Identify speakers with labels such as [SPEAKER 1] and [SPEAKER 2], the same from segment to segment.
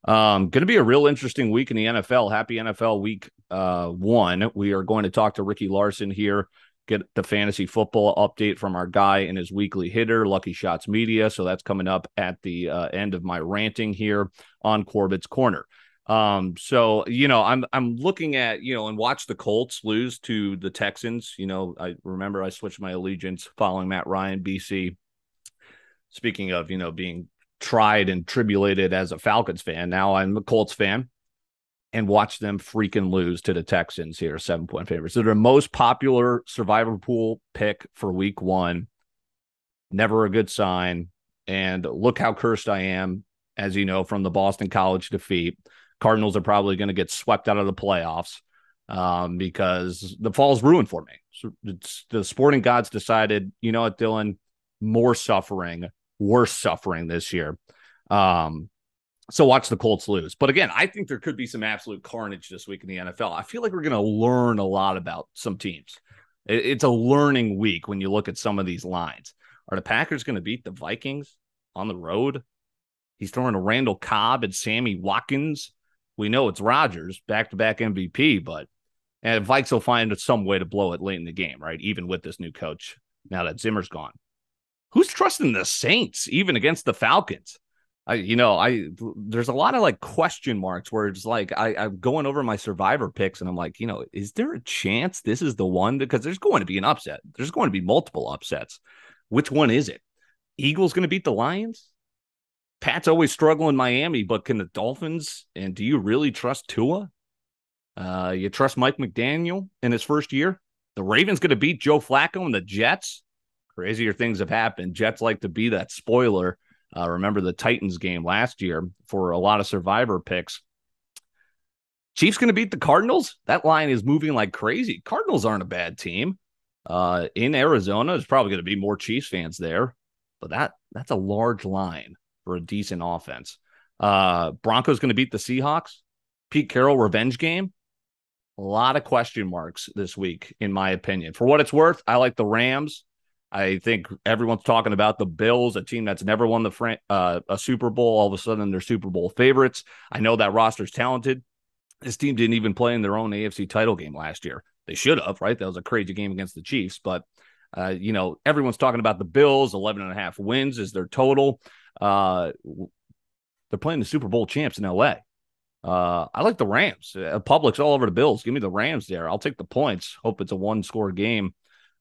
[SPEAKER 1] Going to be a real interesting week in the NFL. Happy NFL week one. We are going to talk to Ricky Larson here, get the fantasy football update from our guy and his weekly hitter, Lucky Shots Media. So that's coming up at the end of my ranting here on Corbett's Corner. I'm looking at, and watch the Colts lose to the Texans. I remember I switched my allegiance following Matt Ryan, BC. Speaking of, being tried and tribulated as a Falcons fan, now I'm a Colts fan and watch them freaking lose to the Texans here, 7-point favorites. They're the most popular survivor pool pick for week one. Never a good sign. And look how cursed I am, as you know, from the Boston College defeat. Cardinals are probably going to get swept out of the playoffs because the fall's ruined for me. So the sporting gods decided, you know what, Dylan, more suffering, worse suffering this year. So watch the Colts lose. But again, I think there could be some absolute carnage this week in the NFL. I feel like we're going to learn a lot about some teams. It's a learning week when you look at some of these lines. Are the Packers going to beat the Vikings on the road? He's throwing to Randall Cobb and Sammy Watkins. We know it's Rodgers, back-to-back MVP, but Vikes will find some way to blow it late in the game, right? Even with this new coach, now that Zimmer's gone. Who's trusting the Saints, even against the Falcons? There's a lot of like question marks where it's like I'm going over my survivor picks and I'm like, is there a chance this is the one? Because there's going to be an upset. There's going to be multiple upsets. Which one is it? Eagles going to beat the Lions? Pat's always struggle in Miami, but can the Dolphins? And do you really trust Tua? You trust Mike McDaniel in his first year? The Ravens going to beat Joe Flacco and the Jets? Crazier things have happened. Jets like to be that spoiler. Remember the Titans game last year for a lot of survivor picks. Chiefs going to beat the Cardinals? That line is moving like crazy. Cardinals aren't a bad team. In Arizona, there's probably going to be more Chiefs fans there, but that's a large line for a decent offense. Broncos going to beat the Seahawks? Pete Carroll revenge game? A lot of question marks this week, in my opinion. For what it's worth, I like the Rams. I think everyone's talking about the Bills, a team that's never won a Super Bowl. All of a sudden, they're Super Bowl favorites. I know that roster's talented. This team didn't even play in their own AFC title game last year. They should have, right? That was a crazy game against the Chiefs. But, everyone's talking about the Bills. 11.5 wins is their total. They're playing the Super Bowl champs in L.A. I like the Rams. Public's all over the Bills. Give me the Rams there. I'll take the points. Hope it's a one-score game.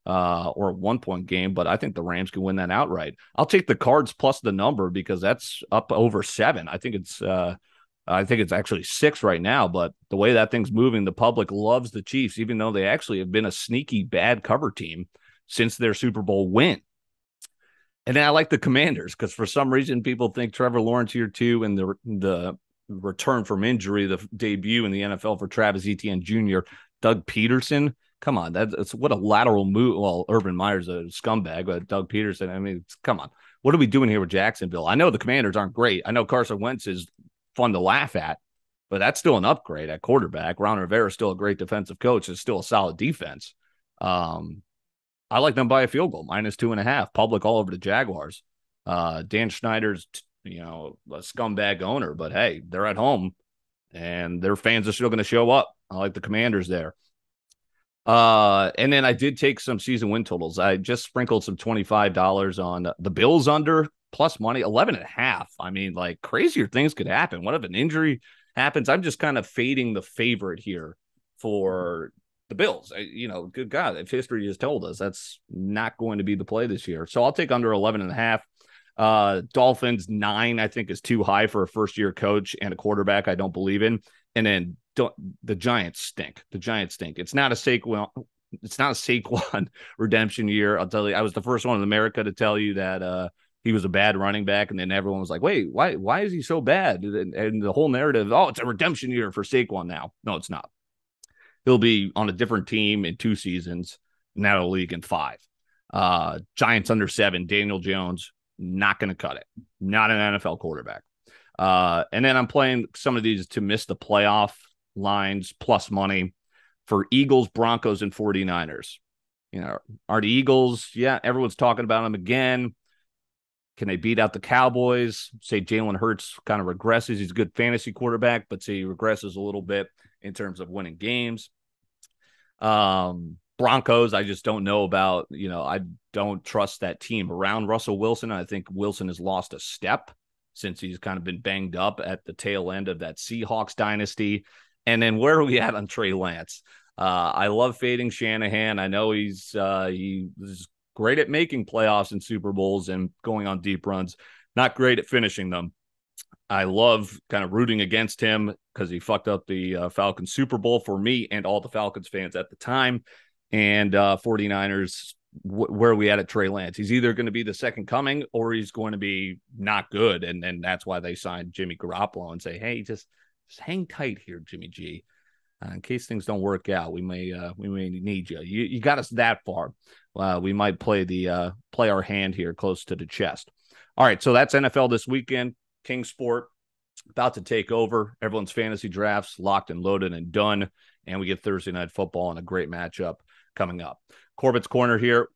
[SPEAKER 1] Or a 1-point game, but I think the Rams can win that outright. I'll take the Cards plus the number because that's up over 7. I think it's actually 6 right now, but the way that thing's moving, the public loves the Chiefs, even though they actually have been a sneaky bad cover team since their Super Bowl win. And then I like the Commanders because for some reason people think Trevor Lawrence year 2 and the return from injury, the debut in the NFL for Travis Etienne Jr., Doug Peterson. Come on, that's what a lateral move. Well, Urban Meyer's a scumbag, but Doug Peterson, I mean, come on. What are we doing here with Jacksonville? I know the Commanders aren't great. I know Carson Wentz is fun to laugh at, but that's still an upgrade at quarterback. Ron Rivera is still a great defensive coach. It's still a solid defense. I like them by a field goal, -2.5. Public all over the Jaguars. Dan Schneider's, a scumbag owner, but hey, they're at home and their fans are still going to show up. I like the Commanders there. And then I did take some season win totals. I just sprinkled some $25 on the Bills under plus money, 11.5. I mean, like crazier things could happen. What if an injury happens? I'm just kind of fading the favorite here for the Bills. Good God, if history has told us that's not going to be the play this year. So I'll take under 11.5. Dolphins 9, I think is too high for a first-year coach and a quarterback I don't believe in. And then the Giants stink. It's not a Saquon redemption year. I'll tell you, I was the first one in America to tell you that he was a bad running back, and then everyone was like, "Wait, why is he so bad?" And the whole narrative, "Oh, it's a redemption year for Saquon now." No, it's not. He'll be on a different team in 2 seasons, now a league in 5. Giants under 7. Daniel Jones not going to cut it. Not an NFL quarterback. And then I'm playing some of these to miss the playoff lines plus money for Eagles, Broncos, and 49ers. Are the Eagles, yeah, everyone's talking about them again. Can they beat out the Cowboys? Say Jalen Hurts kind of regresses. He's a good fantasy quarterback, but say he regresses a little bit in terms of winning games. Broncos, I just don't know about, I don't trust that team around Russell Wilson. I think Wilson has lost a step since he's kind of been banged up at the tail end of that Seahawks dynasty. And then where are we at on Trey Lance? I love fading Shanahan. I know he was great at making playoffs and Super Bowls and going on deep runs, not great at finishing them. I love kind of rooting against him because he fucked up the Falcons Super Bowl for me and all the Falcons fans at the time. And 49ers, where are we at Trey Lance? He's either going to be the second coming or he's going to be not good. And that's why they signed Jimmy Garoppolo and say, hey, just hang tight here, Jimmy G. In case things don't work out, we may need you. You got us that far. We might play our hand here close to the chest. All right, so that's NFL this weekend. King Sport about to take over. Everyone's fantasy drafts locked and loaded and done. And we get Thursday Night Football and a great matchup coming up. Corbett's Corner here.